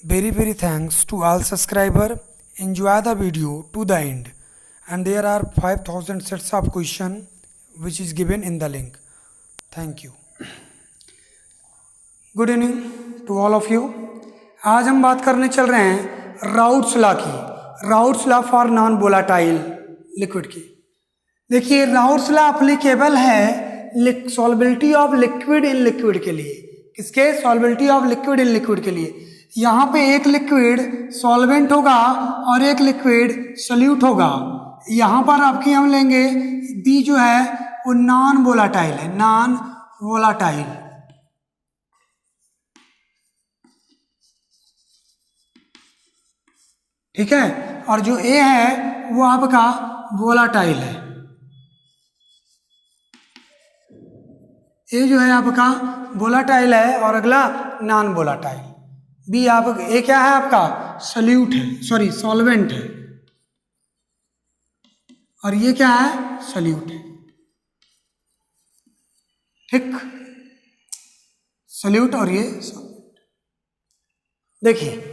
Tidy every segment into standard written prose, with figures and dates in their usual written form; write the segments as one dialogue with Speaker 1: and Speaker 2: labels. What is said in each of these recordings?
Speaker 1: Very thanks to all subscriber. Enjoy the video to the end. And there are 5000 sets of question which is given in the link. Thank you. Good evening to all of you. आज हम बात करने चल रहे हैं Raoult's law की, Raoult's law for non volatile liquid की। देखिए राउट्स लॉ अप्लीकेबल है solubility of liquid in liquid के लिए। किसके? Solubility of liquid in liquid के लिए। यहाँ पे एक लिक्विड सॉल्वेंट होगा और एक लिक्विड सोल्यूट होगा। यहाँ पर आपकी हम लेंगे बी जो है वो नॉन वोलाटाइल है, नॉन वोलाटाइल। ठीक है, और जो ए है वो आपका वोलाटाइल है। ए जो है आपका वोलाटाइल है और अगला नॉन वोलाटाइल। बी आप ए क्या है आपका सोल्यूट है, सॉरी सॉल्वेंट है, और ये क्या है सोल्यूट है। ठीक, सोल्यूट और ये सॉल्वेंट। देखिए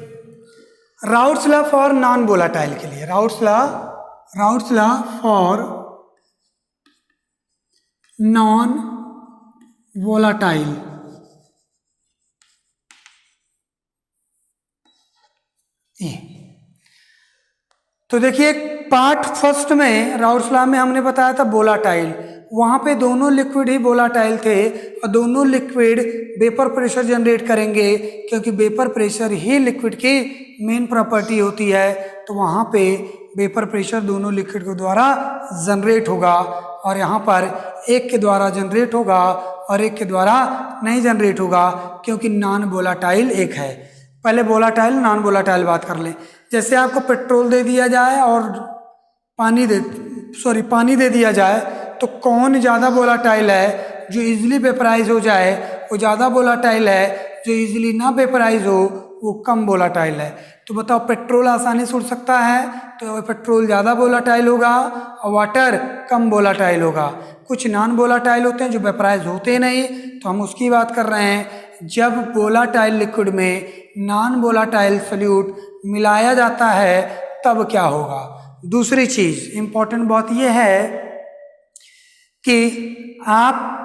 Speaker 1: Raoult's law for non volatile के लिए, routes law for non volatile. ये तो देखिए पार्ट फर्स्ट में राउट्स लॉ में हमने बताया था वोलाटाइल, वहां पे दोनों लिक्विड ही वोलाटाइल थे और दोनों लिक्विड वेपर प्रेशर जनरेट करेंगे, क्योंकि वेपर प्रेशर ही लिक्विड की मेन प्रॉपर्टी होती है। तो वहाँ पे वेपर प्रेशर दोनों लिक्विड के द्वारा जनरेट होगा, और यहाँ पर एक के द्वारा जनरेट होगा और एक के द्वारा नहीं जनरेट होगा, क्योंकि नॉन वोलाटाइल एक है। पहले वोलाटाइल नॉन वोलाटाइल बात कर लें। जैसे आपको पेट्रोल दे दिया जाए और पानी दे दिया जाए, तो कौन ज़्यादा वोलाटाइल है? जो इजीली वेपराइज हो जाए वो ज़्यादा वोलाटाइल है, जो इजीली ना वेपराइज हो वो कम वोलाटाइल है। तो बताओ पेट्रोल आसानी से उड़ सकता है तो पेट्रोल ज़्यादा वोलाटाइल होगा और वाटर कम वोलाटाइल होगा। कुछ नॉन वोलाटाइल होते हैं जो वेपराइज होते नहीं, तो हम उसकी बात कर रहे हैं। जब वोलाटाइल लिक्विड में नॉन वोलाटाइल सोल्यूट मिलाया जाता है तब क्या होगा। दूसरी चीज़ इंपॉर्टेंट बात यह है कि आप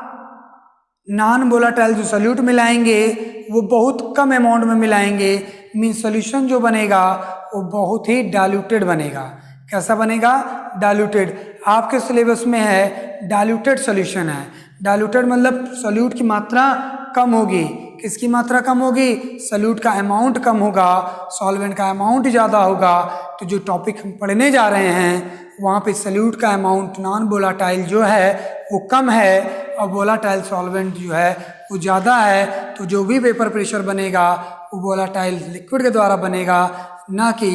Speaker 1: नॉन वोलाटाइल जो सोल्यूट मिलाएंगे वो बहुत कम अमाउंट में मिलाएंगे, मीन सोल्यूशन जो बनेगा वो बहुत ही डाइल्यूटेड बनेगा। कैसा बनेगा? डाइल्यूटेड। आपके सिलेबस में है डाइल्यूटेड सोल्यूशन है। डाइल्यूटेड मतलब सोल्यूट की मात्रा कम होगी। किसकी मात्रा कम होगी? सोल्यूट का अमाउंट कम होगा, सॉल्वेंट का अमाउंट ज़्यादा होगा। तो जो टॉपिक हम पढ़ने जा रहे हैं वहाँ पे सोल्यूट का अमाउंट नॉन वोलाटाइल जो है वो कम है और वोलाटाइल सॉल्वेंट जो है वो ज़्यादा है। तो जो भी वेपर प्रेशर बनेगा वो वोलाटाइल लिक्विड के द्वारा बनेगा, ना कि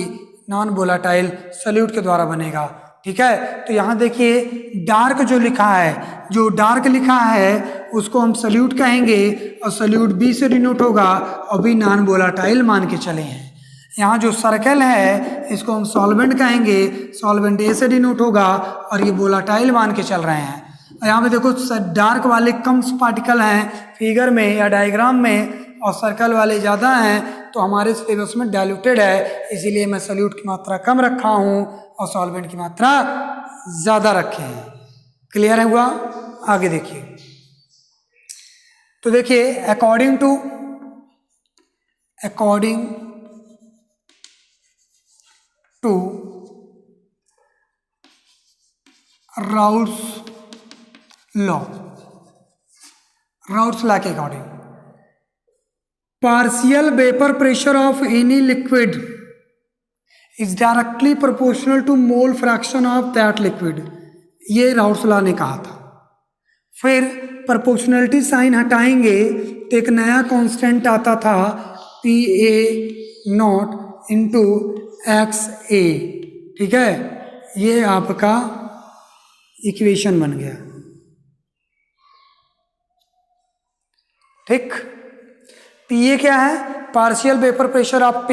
Speaker 1: नॉन वोलाटाइल सोल्यूट के द्वारा बनेगा। ठीक है, तो यहाँ देखिए डार्क जो लिखा है, जो डार्क लिखा है उसको हम सोल्यूट कहेंगे और सोल्यूट बी से डिनोट होगा और बी नॉन वोलाटाइल मान के चले हैं। यहाँ जो सर्कल है इसको हम सॉल्वेंट कहेंगे, सॉल्वेंट ए से डिनोट होगा और ये वोलाटाइल मान के चल रहे हैं। यहाँ पे देखो डार्क वाले कम पार्टिकल हैं फिगर में या डायग्राम में, और सर्कल वाले ज़्यादा हैं। तो हमारे सिलेबस में डाइल्यूटेड है, इसीलिए मैं सोल्यूट की मात्रा कम रखा हूँ और सॉल्वेंट की मात्रा ज़्यादा रखे हैं। क्लियर है हुआ? आगे देखिए। तो देखिए अकॉर्डिंग टू राउट्स लॉ के according partial vapor pressure of any liquid is directly proportional to mole fraction of that liquid। ये राउट्स लॉ ने कहा था। फिर प्रोपोर्शनलिटी साइन हटाएंगे तो एक नया कांस्टेंट आता था PA इंटू XA। ठीक है, ये आपका इक्वेशन बन गया। ठीक, पीए क्या है? Partial vapour pressure of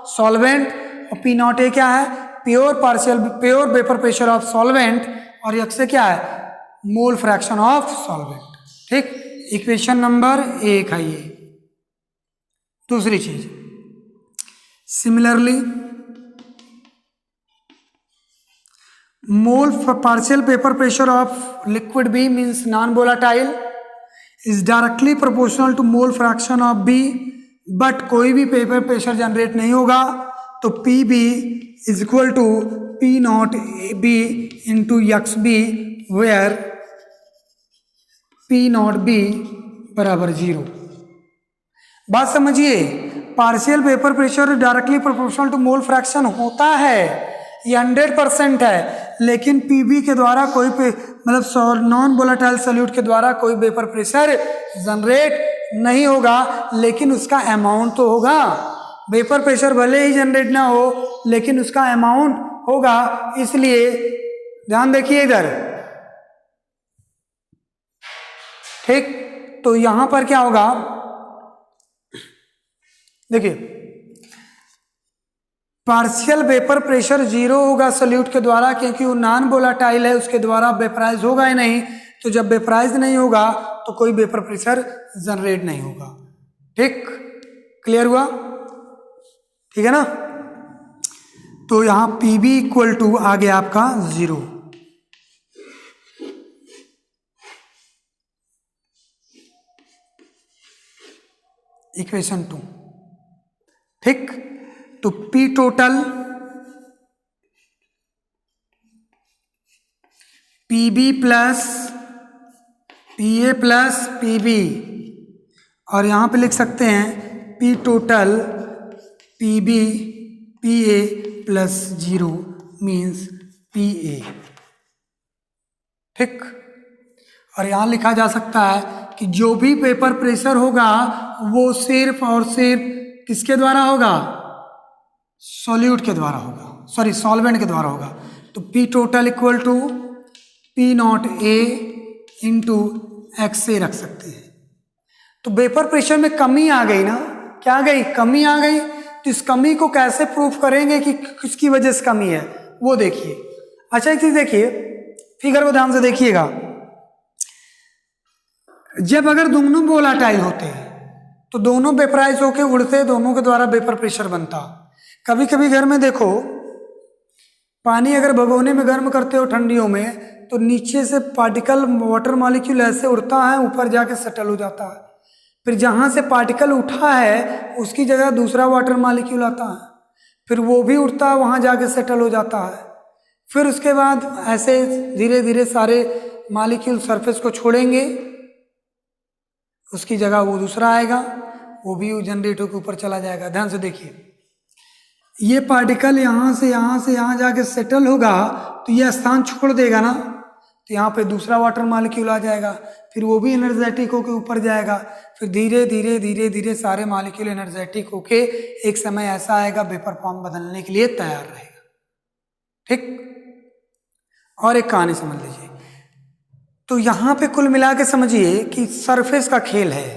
Speaker 1: solvent, और पी नॉट ए क्या है? Pure vapour pressure of solvent, और एक्स से क्या है? Mole fraction of solvent. ठीक, इक्वेशन नंबर 1 है ये। दूसरी चीज, similarly mole partial paper pressure of liquid B means non volatile is directly proportional to mole fraction of B, but कोई भी पेपर प्रेशर जनरेट नहीं होगा, तो P B is equal to P nought B into X B, where P nought B बराबर 0। बात समझिए, partial paper pressure directly proportional to mole fraction होता है, ये 100% है, लेकिन पीबी के द्वारा कोई मतलब नॉन वोलेटाइल सॉल्यूट के द्वारा कोई वेपर प्रेशर जनरेट नहीं होगा, लेकिन उसका अमाउंट तो होगा। वेपर प्रेशर भले ही जनरेट ना हो, लेकिन उसका अमाउंट होगा। इसलिए ध्यान देखिए इधर, ठीक। तो यहां पर क्या होगा, देखिए पार्शियल वेपर प्रेशर 0 होगा सॉल्यूट के द्वारा, क्योंकि वो नॉन वोलेटाइल है, उसके द्वारा वेपराइज होगा ही नहीं। तो जब वेपराइज नहीं होगा तो कोई वेपर प्रेशर जनरेट नहीं होगा। ठीक, क्लियर हुआ? ठीक है ना। तो यहां पीबी इक्वल टू आ गया आपका 0। इक्वेशन 2, ठीक। तो पी टोटल पीबी प्लस पीए प्लस पीबी, और यहां पे लिख सकते हैं पी टोटल पीबी पीए प्लस 0 मीन्स पीए, ठीक। और यहां लिखा जा सकता है कि जो भी पेपर प्रेशर होगा वो सिर्फ और सिर्फ किसके द्वारा होगा, सॉल्यूट के द्वारा होगा, सॉरी सॉल्वेंट के द्वारा होगा। तो P total equal to P nought A into X A रख सकते हैं। तो वेपर प्रेशर में कमी आ गई ना, क्या आ गई, कमी आ गई। तो इस कमी को कैसे प्रूफ करेंगे कि किसकी वजह से कमी है, वो देखिए। अच्छा एक चीज देखिए, फिगर को ध्यान से देखिएगा। जब अगर दोनों वोलेटाइल होते हैं तो दोनों वेपराइज होके उड़ते, दोनों के द्वारा वेपर प्रेशर बनता। कभी कभी घर में देखो, पानी अगर भगोने में गर्म करते हो ठंडियों में, तो नीचे से पार्टिकल वाटर मॉलिक्यूल ऐसे उड़ता है, ऊपर जाके सेटल हो जाता है। फिर जहाँ से पार्टिकल उठा है उसकी जगह दूसरा वाटर मॉलिक्यूल आता है, फिर वो भी उड़ता है, वहाँ जाके सेटल हो जाता है। फिर उसके बाद ऐसे धीरे धीरे सारे मॉलिक्यूल सरफेस को छोड़ेंगे, उसकी जगह वो दूसरा आएगा, वो भी जनरेट होकर ऊपर चला जाएगा। ध्यान से देखिए, ये पार्टिकल यहाँ से यहाँ जाके सेटल होगा तो ये स्थान छोड़ देगा ना, तो यहाँ पे दूसरा वाटर मॉलिक्यूल आ जाएगा, फिर वो भी एनर्जेटिक होके ऊपर जाएगा। फिर धीरे धीरे धीरे धीरे सारे मॉलिक्यूल एनर्जेटिक होके एक समय ऐसा आएगा वेपर फॉर्म बदलने के लिए तैयार रहेगा। ठीक, और एक कहानी समझ लीजिए। तो यहाँ पे कुल मिला के समझिए कि सरफेस का खेल है।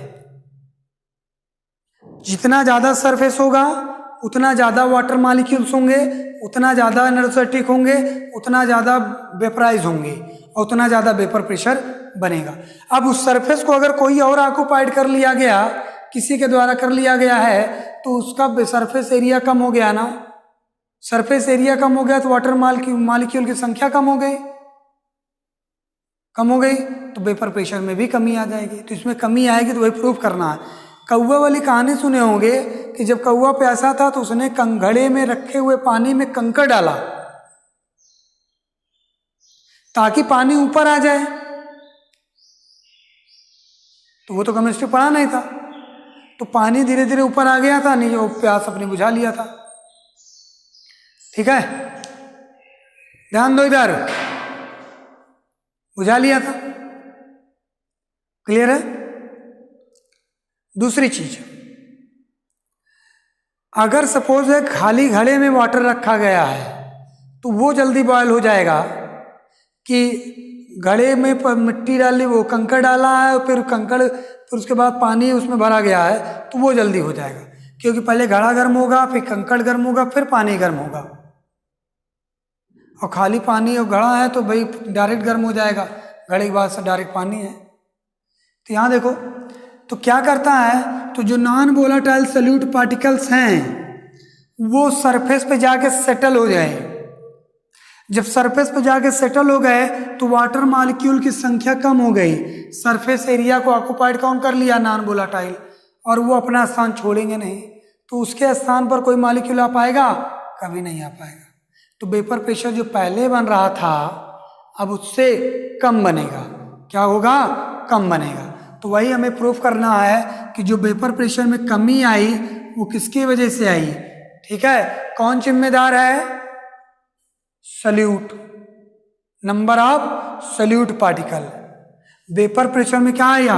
Speaker 1: जितना ज्यादा सरफेस होगा उतना ज्यादा वाटर मॉलिक्यूल्स होंगे, उतना ज्यादा एनर्जेटिक होंगे, उतना ज्यादा वेपराइज होंगे, और उतना ज्यादा वेपर प्रेशर बनेगा। अब उस सरफेस को अगर कोई और ऑक्युपाइड कर लिया गया, किसी के द्वारा कर लिया गया है, तो उसका सरफेस एरिया कम हो गया ना। सरफेस एरिया कम हो गया तो वाटर मॉलिक्यूल की संख्या कम हो गई, तो वेपर प्रेशर में भी कमी आ जाएगी। तो इसमें कमी आएगी तो वही प्रूफ करना है। कौवा वाली कहानी सुने होंगे कि जब कौवा प्यासा था तो उसने घड़े में रखे हुए पानी में कंकड़ डाला ताकि पानी ऊपर आ जाए। तो वो तो केमिस्ट्री पढ़ा नहीं था, तो पानी धीरे धीरे ऊपर आ गया था, नहीं वो प्यास अपनी बुझा लिया था। ठीक है, ध्यान दो इधर, बुझा लिया था। क्लियर है? दूसरी चीज, अगर सपोज है खाली घड़े में वाटर रखा गया है तो वो जल्दी बॉयल हो जाएगा कि घड़े में मिट्टी डाली, वो कंकड़ डाला है, फिर फिर उसके बाद पानी उसमें भरा गया है, तो वो जल्दी हो जाएगा। क्योंकि पहले घड़ा गर्म होगा, फिर कंकड़ गर्म होगा, फिर पानी गर्म होगा। और खाली पानी और घड़ा है तो भाई डायरेक्ट गर्म हो जाएगा, घड़े के बाद से डायरेक्ट पानी है। तो यहाँ देखो, तो क्या करता है, तो जो नॉन वोलेटाइल सॉल्यूट पार्टिकल्स हैं वो सरफेस पे जाके सेटल हो जाए। जब सरफेस पे जाके सेटल हो गए तो वाटर मॉलिक्यूल की संख्या कम हो गई, सरफेस एरिया को ऑक्युपाइड कौन कर लिया, नॉन वोलेटाइल, और वो अपना स्थान छोड़ेंगे नहीं, तो उसके स्थान पर कोई मॉलिक्यूल आ पाएगा, कभी नहीं आ पाएगा। तो वेपर प्रेशर जो पहले बन रहा था अब उससे कम बनेगा। क्या होगा, कम बनेगा। तो वही हमें प्रूफ करना है कि जो वेपर प्रेशर में कमी आई वो किसकी वजह से आई। ठीक है, कौन जिम्मेदार है, solute, number of solute particle. Vapour pressure में क्या आया,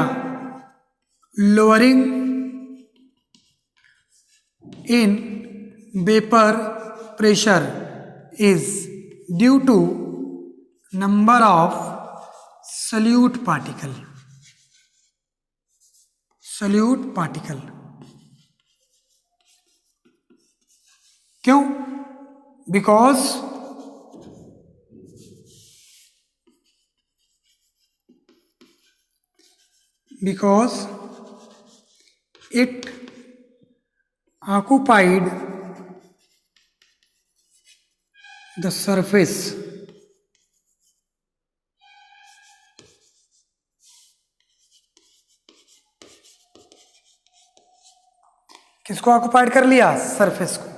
Speaker 1: lowering in vapour pressure is due to number of solute particle. Solute particle क्यों, because it occupied the surface किसको ऑक्युपाइड कर लिया, सरफेस को।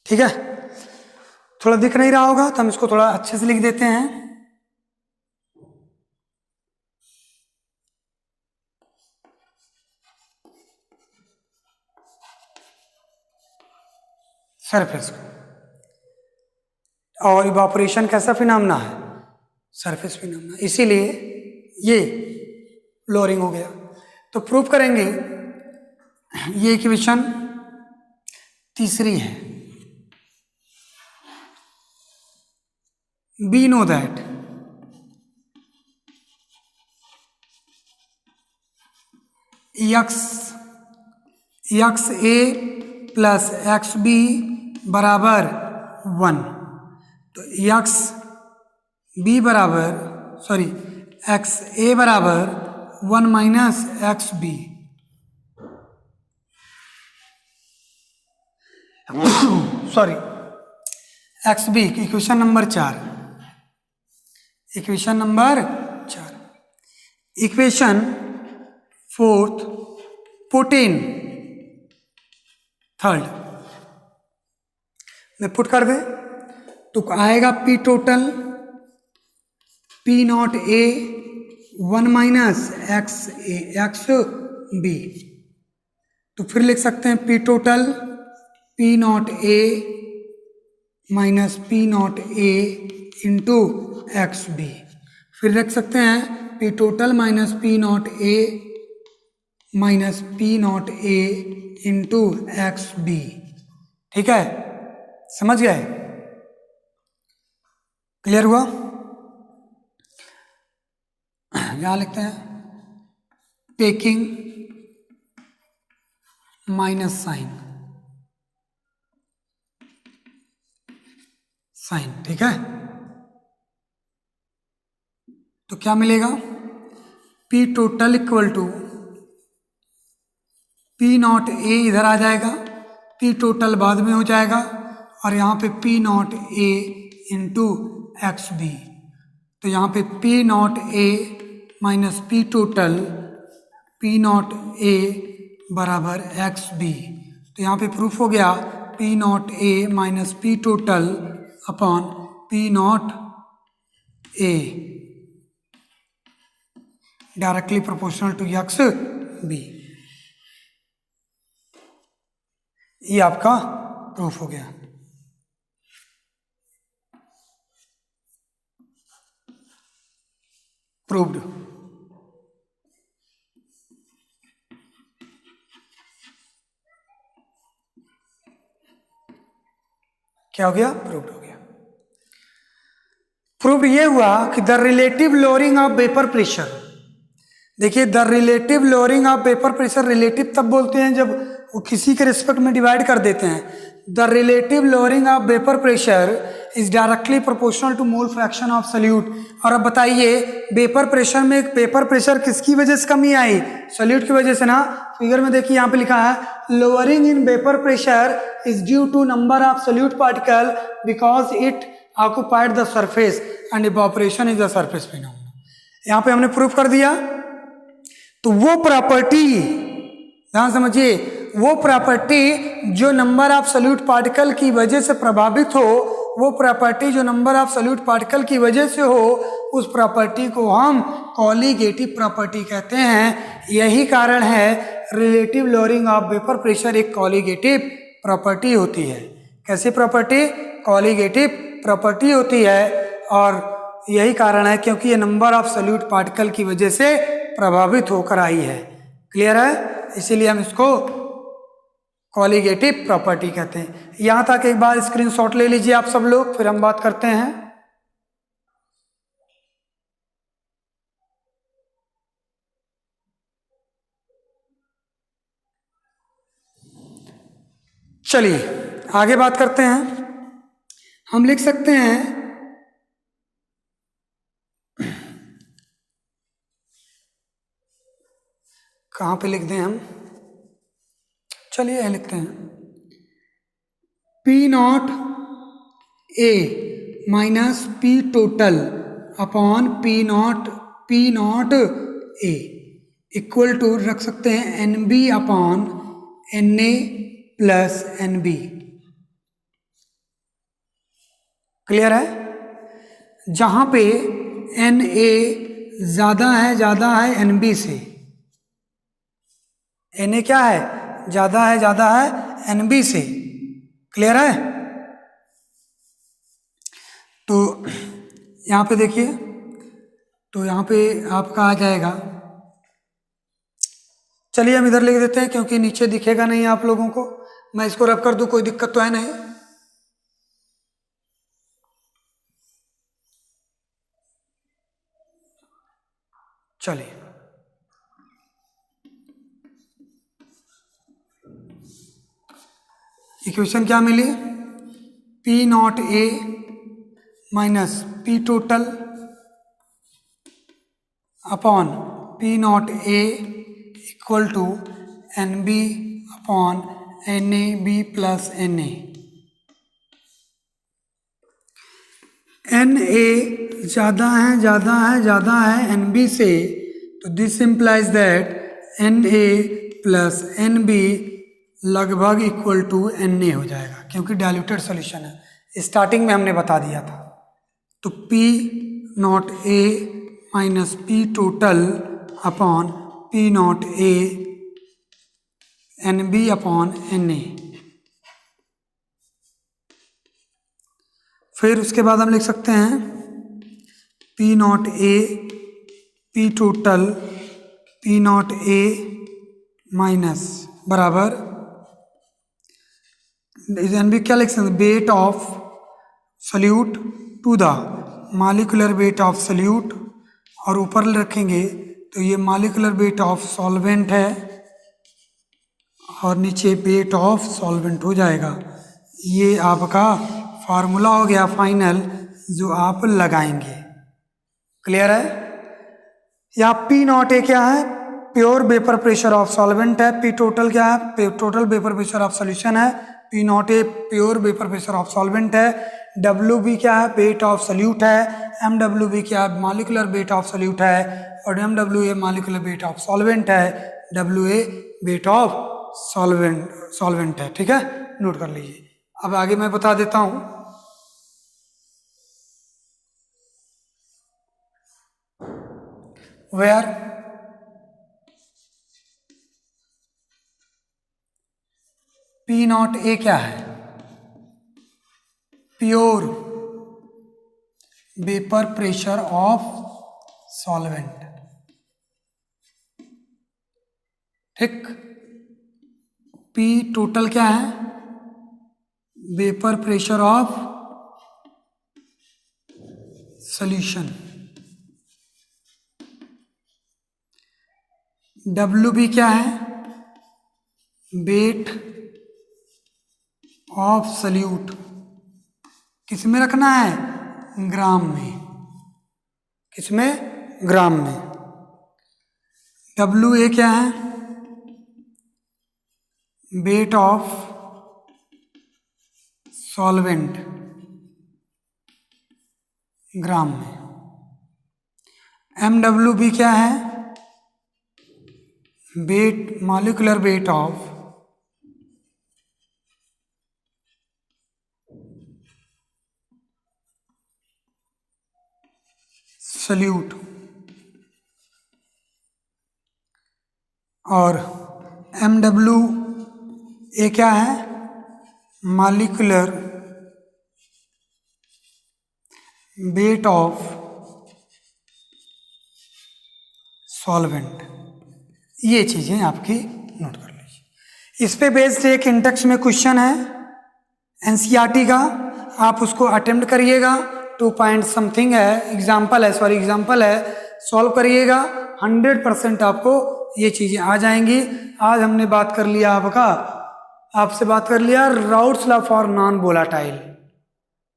Speaker 1: ठीक है, थोड़ा दिख नहीं रहा होगा तो हम इसको थोड़ा अच्छे से लिख देते हैं। सरफेस को, और इवापोरेशन कैसा फिनोमेना है, सरफेस फिनोमेना, इसीलिए ये लोअरिंग हो गया। तो प्रूफ करेंगे, ये इक्वेशन तीसरी है। We know that X A plus X B बराबर 1। तो एक्स बी बराबर एक्स ए बराबर 1 minus X B. X B, equation number 4। Equation number 4। Equation fourth put in third में पुट कर दे तो आएगा P total P nought A 1 minus X A X B. तो फिर लिख सकते हैं P total P nought A minus P nought A into X B. फिर रख सकते हैं P total minus P nought A minus P nought A into X B. ठीक है, समझ गए, क्लियर हुआ। यहां लिखते हैं टेकिंग माइनस साइन। ठीक है, तो क्या मिलेगा, P total equal to P nought A इधर आ जाएगा, पी टोटल बाद में हो जाएगा, और यहाँ पे P nought A into X B. तो यहाँ पे P nought A minus P total P nought A बराबर एक्स बी। तो यहाँ पे प्रूफ हो गया P nought A minus P total upon P nought A directly proportional to X B. ये आपका प्रूफ हो गया। प्रूव्ड। क्या हो गया, प्रूव्ड हो गया। प्रूव्ड ये हुआ कि the relative lowering of vapour pressure. देखिए, the relative lowering of vapour pressure, relative तब बोलते हैं जब वो किसी के रिस्पेक्ट में डिवाइड कर देते हैं। The relative lowering of vapour pressure is directly proportional to mole fraction of solute. और अब बताइए वेपर प्रेशर में वेपर प्रेशर किसकी वजह से कमी आई? सॉल्यूट की वजह से ना। फिगर में देखिए यहाँ पे लिखा है lowering in vapour pressure is due to number of solute particle because it occupied the surface and evaporation is the surface phenomena. यहाँ पे हमने प्रूफ कर दिया। तो वो प्रॉपर्टी ध्यान समझिए, वो प्रॉपर्टी जो नंबर ऑफ सॉल्यूट पार्टिकल की वजह से प्रभावित हो, वो प्रॉपर्टी जो नंबर ऑफ सॉल्यूट पार्टिकल की वजह से हो, उस प्रॉपर्टी को हम कॉलीगेटिव प्रॉपर्टी कहते हैं। यही कारण है relative lowering of vapour pressure एक कॉलीगेटिव प्रॉपर्टी होती है। कैसी प्रॉपर्टी? कॉलीगेटिव प्रॉपर्टी होती है। और यही कारण है क्योंकि ये नंबर ऑफ सॉल्यूट पार्टिकल की वजह से प्रभावित होकर आई है। क्लियर है? इसीलिए हम इसको कॉलीगेटिव प्रॉपर्टी कहते हैं। यहां तक एक बार स्क्रीनशॉट ले लीजिए आप सब लोग, फिर हम बात करते हैं। चलिए आगे बात करते हैं। हम लिख सकते हैं कहाँ पे लिख दें हम? चलिए यह लिखते हैं P nought A minus P total upon P nought A equal to रख सकते हैं NB upon NA plus NB। Clear है? जहां पे NA ज्यादा है NB से। Na क्या है? ज्यादा है NB से। क्लियर है? तो यहां पे देखिए, तो यहां पे आपका आ जाएगा, चलिए हम इधर लिख देते हैं क्योंकि नीचे दिखेगा नहीं आप लोगों को। मैं इसको रब कर दूं, कोई दिक्कत तो है नहीं। चलिए इक्वेशन क्या मिली? P nought A minus P total upon P nought A equal to NB upon NAB plus NA। NA ज़्यादा है NB से, तो this implies that NA plus NB लगभग इक्वल टू Na हो जाएगा क्योंकि डाइल्यूटेड सॉल्यूशन है। स्टार्टिंग में हमने बता दिया था। तो P nought A minus P total upon P nought A NB upon Na। फिर उसके बाद हम लिख सकते हैं P nought A P total P nought A minus बराबर NB क्या लिख सकते हैं? Weight of solute to the molecular weight of solute, और ऊपर रखेंगे तो ये मॉलिक्यूलर वेट ऑफ सॉल्वेंट है और नीचे वेट ऑफ सॉल्वेंट हो जाएगा। ये आपका फार्मूला हो गया फाइनल जो आप लगाएंगे। क्लियर है? यहाँ P नॉट ए क्या है? Pure vapour pressure of solvent है। P टोटल क्या है? Total vapour pressure of solution है। P not a pure vapour pressure of solvent है। WB क्या है? वेट ऑफ सॉल्यूट है। MWB क्या है? मॉलिक्यूलर वेट ऑफ सॉल्यूट है। और MWA molecular weight of solvent है। WA वेट ऑफ सॉल्वेंट है। ठीक है, नोट कर लीजिए। अब आगे मैं बता देता हूं। वेयर P नॉट ए क्या है? Pure vapour pressure of solvent. ठीक। P टोटल क्या है? Vapour pressure of solution. WB क्या है? वेट ऑफ सल्यूट किस में रखना है? ग्राम में। किसमें? ग्राम में। WA क्या है? वेट ऑफ सॉल्वेंट ग्राम में। MWB क्या है? Weight, molecular weight of solute. और MWA क्या है? Molecular weight of solvent. ये चीजें आपकी नोट कर लीजिए। इस पे बेस्ड एक इंटेक्स में क्वेश्चन है NCERT का, आप उसको अटेम्प्ट करिएगा। 2 पॉइंट समथिंग है, एग्जाम्पल है, सॉल्व करिएगा। 100% आपको ये चीजें आ जाएंगी। आज हमने बात कर लिया आपसे बात कर लिया routes law for non volatile,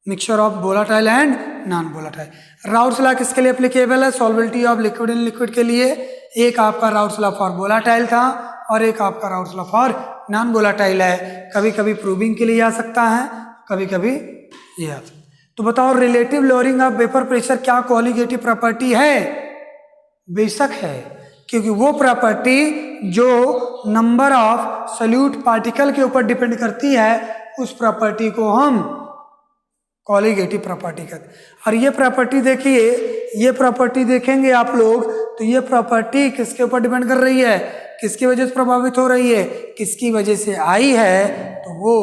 Speaker 1: mixture of volatile and non volatile. Routes law किसके लिए एप्लीकेबल है? सॉल्वेबिलिटी ऑफ लिक्विड इन लिक्विड के लिए। एक आपका राउट्स लॉ फॉर वोलाटाइल था और एक आपका routes law for non volatile है। कभी कभी प्रूविंग के लिए आ सकता है, कभी कभी ये आ सकता है। तो बताओ, relative lowering of vapour pressure क्या कोलिगेटिव प्रॉपर्टी है? बेशक है, क्योंकि वो प्रॉपर्टी जो नंबर ऑफ सॉल्यूट पार्टिकल के ऊपर डिपेंड करती है, उस प्रॉपर्टी को हम कोलिगेटिव प्रॉपर्टी कहते हैं। और ये प्रॉपर्टी देखिए, ये प्रॉपर्टी देखेंगे आप लोग तो ये प्रॉपर्टी किसके ऊपर डिपेंड कर रही है? किसकी वजह से प्रभावित हो रही है? किसकी वजह से आई है? तो वो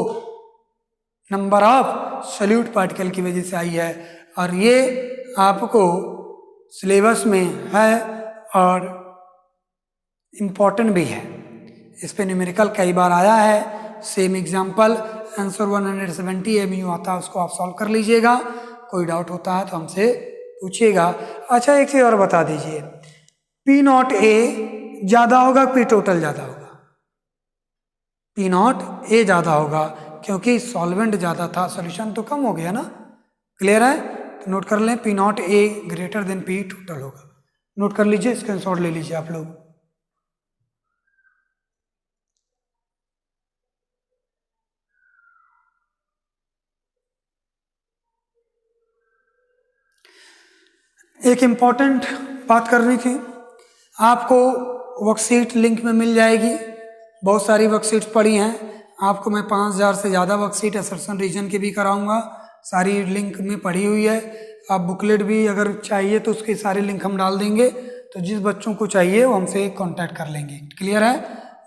Speaker 1: नंबर ऑफ सॉल्यूट पार्टिकल की वजह से आई है। और ये आपको सिलेबस में है और इम्पॉर्टेंट भी है। इस पे न्यूमेरिकल कई बार आया है। सेम एग्जांपल आंसर 170 MU आता है, उसको आप सॉल्व कर लीजिएगा। कोई डाउट होता है तो हमसे पूछिएगा। अच्छा, एक चीज और बता दीजिए, P0A ज्यादा होगा, P टोटल ज्यादा होगा? P0A ज्यादा होगा क्योंकि सॉल्वेंट ज्यादा था, सॉल्यूशन तो कम हो गया ना। क्लियर है? तो नोट कर लें, P0A greater than P total होगा। नोट कर लीजिए, स्क्रीनशॉट ले लीजिए आप लोग। एक इम्पॉर्टेंट बात करनी थी आपको, वर्कशीट लिंक में मिल जाएगी। बहुत सारी वर्कशीट्स पड़ी हैं, आपको मैं 5000 से ज़्यादा वर्कशीट असर्शन रीजन की भी कराऊंगा। सारी लिंक में पड़ी हुई है। आप बुकलेट भी अगर चाहिए तो उसके सारे लिंक हम डाल देंगे, तो जिस बच्चों को चाहिए वो हमसे कांटेक्ट कर लेंगे। क्लियर है?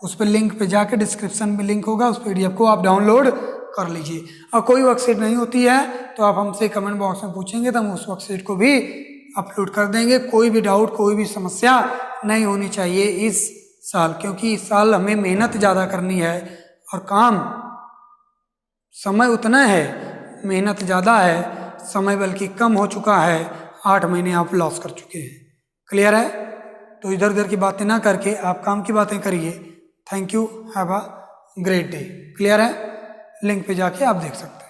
Speaker 1: उस पर लिंक पे जाके डिस्क्रिप्शन में लिंक होगा, उस PDF को आप डाउनलोड कर लीजिए। और कोई वर्कशीट नहीं होती है तो आप हमसे कमेंट बॉक्स में पूछेंगे तो हम उस वर्कशीट को भी अपलोड कर देंगे। कोई भी डाउट, कोई भी समस्या नहीं होनी चाहिए इस साल, क्योंकि इस साल हमें मेहनत ज़्यादा करनी है और काम, समय उतना है, मेहनत ज़्यादा है, समय बल्कि कम हो चुका है। 8 महीने आप लॉस कर चुके हैं। क्लियर है? तो इधर उधर की बातें ना करके आप काम की बातें करिए। Thank you, have a great day. Clear है? लिंक पे जाके आप देख सकते हैं।